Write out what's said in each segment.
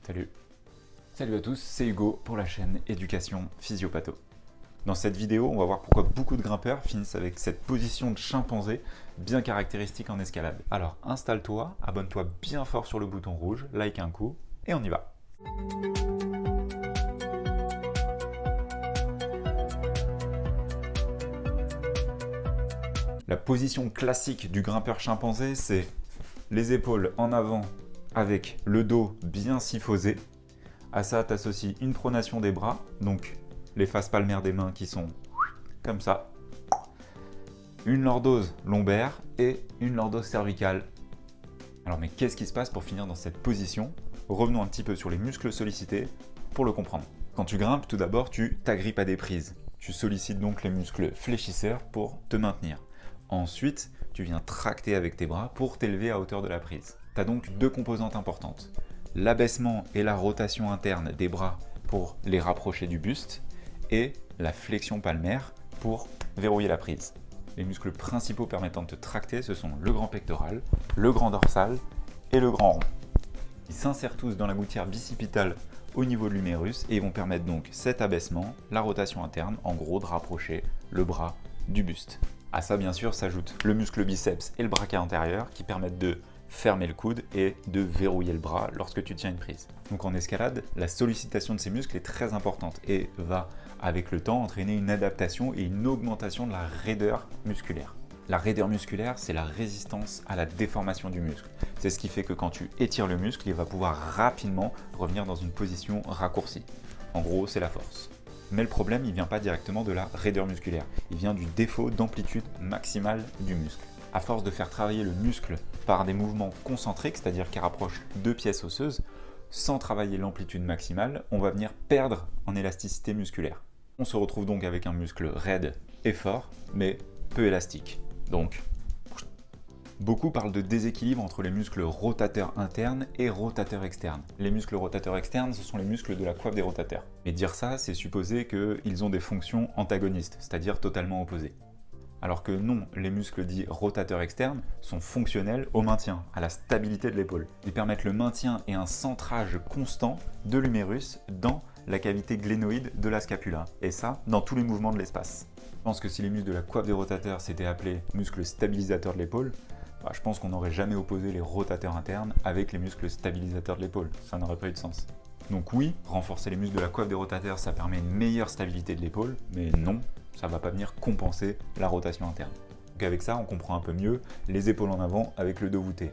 Salut. Salut à tous, c'est Hugo pour la chaîne Éducation Physiopatho. Dans cette vidéo, on va voir pourquoi beaucoup de grimpeurs finissent avec cette position de chimpanzé bien caractéristique en escalade. Alors installe-toi, abonne-toi bien fort sur le bouton rouge, like un coup, et on y va. La position classique du grimpeur chimpanzé, c'est les épaules en avant avec le dos bien syphosé. À ça, tu associes une pronation des bras, donc les faces palmaires des mains qui sont comme ça, une lordose lombaire et une lordose cervicale. Alors mais qu'est-ce qui se passe pour finir dans cette position? Revenons un petit peu sur les muscles sollicités pour le comprendre. Quand tu grimpes, tout d'abord, tu t'agrippes à des prises. Tu sollicites donc les muscles fléchisseurs pour te maintenir. Ensuite, tu viens tracter avec tes bras pour t'élever à hauteur de la prise. Tu as donc deux composantes importantes. L'abaissement et la rotation interne des bras pour les rapprocher du buste et la flexion palmaire pour verrouiller la prise. Les muscles principaux permettant de te tracter, ce sont le grand pectoral, le grand dorsal et le grand rond. Ils s'insèrent tous dans la gouttière bicipitale au niveau de l'humérus et ils vont permettre donc cet abaissement, la rotation interne, en gros de rapprocher le bras du buste. À ça bien sûr s'ajoute le muscle biceps et le braquet antérieur qui permettent de fermer le coude et de verrouiller le bras lorsque tu tiens une prise. Donc en escalade, la sollicitation de ces muscles est très importante et va avec le temps entraîner une adaptation et une augmentation de la raideur musculaire. La raideur musculaire, c'est la résistance à la déformation du muscle. C'est ce qui fait que quand tu étires le muscle, il va pouvoir rapidement revenir dans une position raccourcie. En gros, c'est la force. Mais le problème, il ne vient pas directement de la raideur musculaire, il vient du défaut d'amplitude maximale du muscle. À force de faire travailler le muscle par des mouvements concentriques, c'est-à-dire qui rapprochent deux pièces osseuses, sans travailler l'amplitude maximale, on va venir perdre en élasticité musculaire. On se retrouve donc avec un muscle raide et fort, mais peu élastique. Donc, beaucoup parlent de déséquilibre entre les muscles rotateurs internes et rotateurs externes. Les muscles rotateurs externes, ce sont les muscles de la coiffe des rotateurs. Mais dire ça, c'est supposer qu'ils ont des fonctions antagonistes, c'est-à-dire totalement opposées. Alors que non, les muscles dits rotateurs externes sont fonctionnels au maintien, à la stabilité de l'épaule. Ils permettent le maintien et un centrage constant de l'humérus dans la cavité glénoïde de la scapula, et ça, dans tous les mouvements de l'espace. Je pense que si les muscles de la coiffe des rotateurs s'étaient appelés muscles stabilisateurs de l'épaule, je pense qu'on n'aurait jamais opposé les rotateurs internes avec les muscles stabilisateurs de l'épaule, ça n'aurait pas eu de sens. Donc oui, renforcer les muscles de la coiffe des rotateurs, ça permet une meilleure stabilité de l'épaule, mais non, ça ne va pas venir compenser la rotation interne. Donc avec ça, on comprend un peu mieux les épaules en avant avec le dos voûté.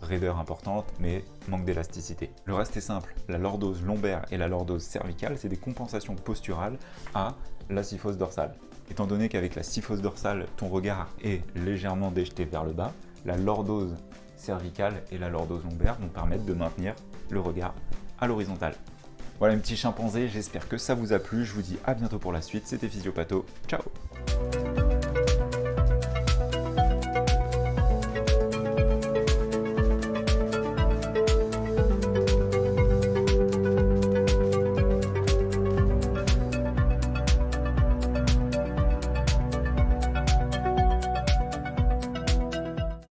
Raideur importante, mais manque d'élasticité. Le reste est simple, la lordose lombaire et la lordose cervicale, c'est des compensations posturales à la syphose dorsale. Étant donné qu'avec la syphose dorsale, ton regard est légèrement déjeté vers le bas, la lordose cervicale et la lordose lombaire vont permettre de maintenir le regard à l'horizontale. Voilà mes petits chimpanzés, j'espère que ça vous a plu, je vous dis à bientôt pour la suite, c'était Physiopatho, ciao.